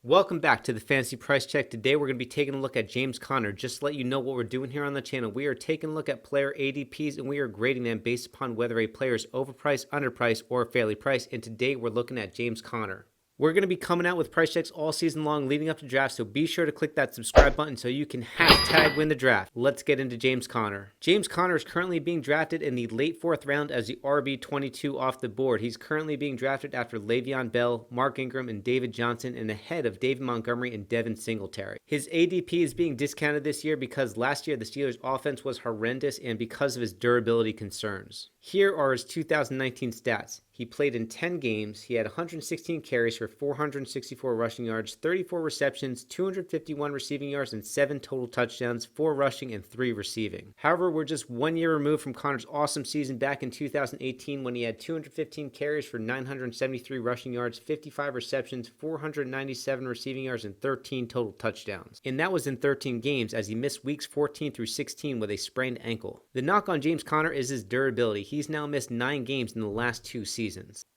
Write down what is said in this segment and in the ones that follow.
Welcome back to the Fantasy Price Check. Today we're going to be taking a look at James Conner. Just to let you know what we're doing here on the channel, we are taking a look at player ADPs and we are grading them based upon whether a player is overpriced, underpriced, or fairly priced. And today we're looking at James Conner. We're going to be coming out with price checks all season long leading up to draft, so be sure to click that subscribe button so you can hashtag win the draft. Let's get into James Conner. James Conner is currently being drafted in the late 4th round as the RB22 off the board. He's currently being drafted after Le'Veon Bell, Mark Ingram, and David Johnson, and ahead of David Montgomery and Devin Singletary. His ADP is being discounted this year because last year the Steelers' offense was horrendous and because of his durability concerns. Here are his 2019 stats. He played in 10 games. He had 116 carries for 464 rushing yards, 34 receptions, 251 receiving yards, and 7 total touchdowns, 4 rushing and 3 receiving. However, we're just 1 year removed from Conner's awesome season back in 2018 when he had 215 carries for 973 rushing yards, 55 receptions, 497 receiving yards, and 13 total touchdowns. And that was in 13 games as he missed weeks 14 through 16 with a sprained ankle. The knock on James Conner is his durability. He's now missed 9 games in the last 2 seasons.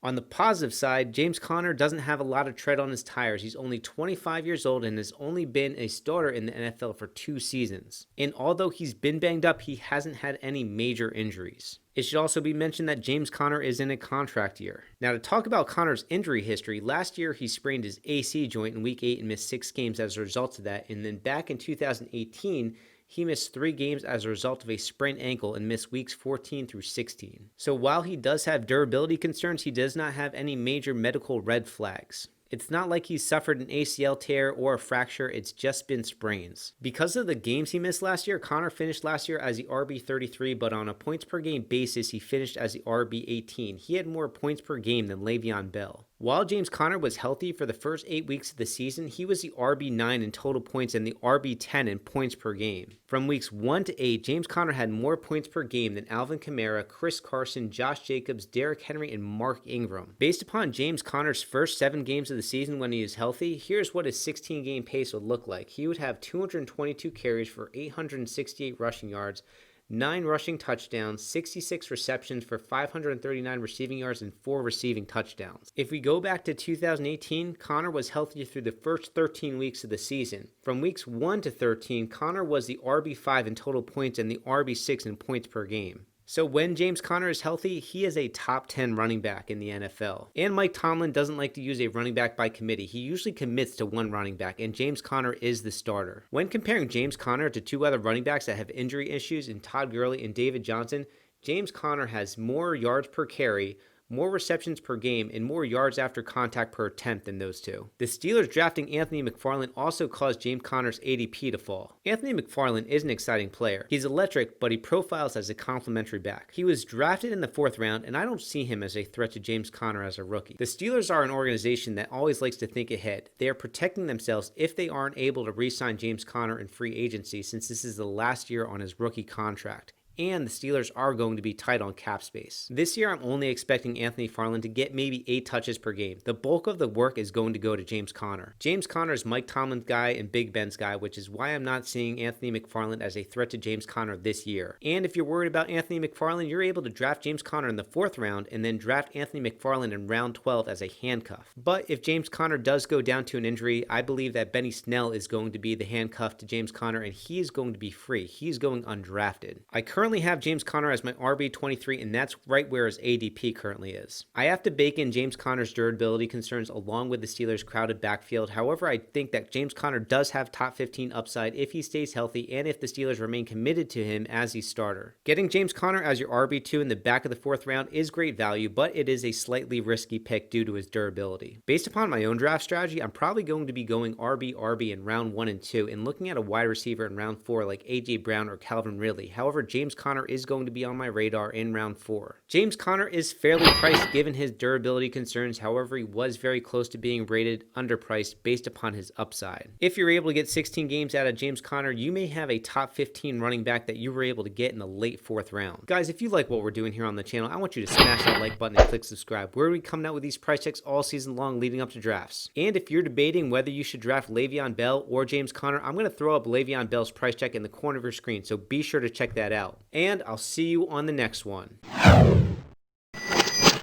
On the positive side, James Conner doesn't have a lot of tread on his tires. He's only 25 years old and has only been a starter in the NFL for 2 seasons. And although he's been banged up, he hasn't had any major injuries. It should also be mentioned that James Conner is in a contract year. Now, to talk about Conner's injury history, last year he sprained his AC joint in Week 8 and missed 6 games as a result of that. And then back in 2018, he missed 3 games as a result of a sprained ankle and missed weeks 14 through 16. So while he does have durability concerns, he does not have any major medical red flags. It's not like he's suffered an ACL tear or a fracture, it's just been sprains. Because of the games he missed last year, Conner finished last year as the RB33, but on a points per game basis, he finished as the RB18. He had more points per game than Le'Veon Bell. While James Conner was healthy for the first 8 weeks of the season, he was the RB9 in total points and the RB10 in points per game. From weeks 1 to 8, James Conner had more points per game than Alvin Kamara, Chris Carson, Josh Jacobs, Derrick Henry, and Mark Ingram. Based upon James Conner's first 7 games of the season when he is healthy, here's what his 16-game pace would look like. He would have 222 carries for 868 rushing yards, 9 rushing touchdowns, 66 receptions for 539 receiving yards, and 4 receiving touchdowns. If we go back to 2018, Conner was healthy through the first 13 weeks of the season. From weeks 1 to 13, Conner was the RB5 in total points and the RB6 in points per game. So when James Conner is healthy, he is a top 10 running back in the NFL. And Mike Tomlin doesn't like to use a running back by committee. He usually commits to one running back, and James Conner is the starter. When comparing James Conner to 2 other running backs that have injury issues in Todd Gurley and David Johnson, James Conner has more yards per carry, more receptions per game, and more yards after contact per attempt than those 2. The Steelers drafting Anthony McFarland also caused James Conner's ADP to fall. Anthony McFarland is an exciting player. He's electric, but he profiles as a complementary back. He was drafted in the 4th round, and I don't see him as a threat to James Conner as a rookie. The Steelers are an organization that always likes to think ahead. They are protecting themselves if they aren't able to re-sign James Conner in free agency since this is the last year on his rookie contract. And the Steelers are going to be tight on cap space. This year, I'm only expecting Anthony McFarland to get maybe 8 touches per game. The bulk of the work is going to go to James Conner. James Conner is Mike Tomlin's guy and Big Ben's guy, which is why I'm not seeing Anthony McFarland as a threat to James Conner this year. And if you're worried about Anthony McFarland, you're able to draft James Conner in the 4th round and then draft Anthony McFarland in round 12 as a handcuff. But if James Conner does go down to an injury, I believe that Benny Snell is going to be the handcuff to James Conner, and he is going to be free. He's going undrafted. I currently have James Conner as my RB23, and that's right where his ADP currently is. I have to bake in James Conner's durability concerns along with the Steelers' crowded backfield. However, I think that James Conner does have top 15 upside if he stays healthy and if the Steelers remain committed to him as the starter. Getting James Conner as your RB2 in the back of the 4th round is great value, but it is a slightly risky pick due to his durability. Based upon my own draft strategy, I'm probably going to be going RB in round 1 and 2 and looking at a wide receiver in round 4 like AJ Brown or Calvin Ridley. However, James Conner is going to be on my radar in round 4. James Conner is fairly priced given his durability concerns. However, he was very close to being rated underpriced based upon his upside. If you're able to get 16 games out of James Conner, you may have a top 15 running back that you were able to get in the late 4th round. Guys, if you like what we're doing here on the channel, I want you to smash that like button and click subscribe. We're going to be coming out with these price checks all season long leading up to drafts. And if you're debating whether you should draft Le'Veon Bell or James Conner, I'm going to throw up Le'Veon Bell's price check in the corner of your screen, so be sure to check that out. And I'll see you on the next one.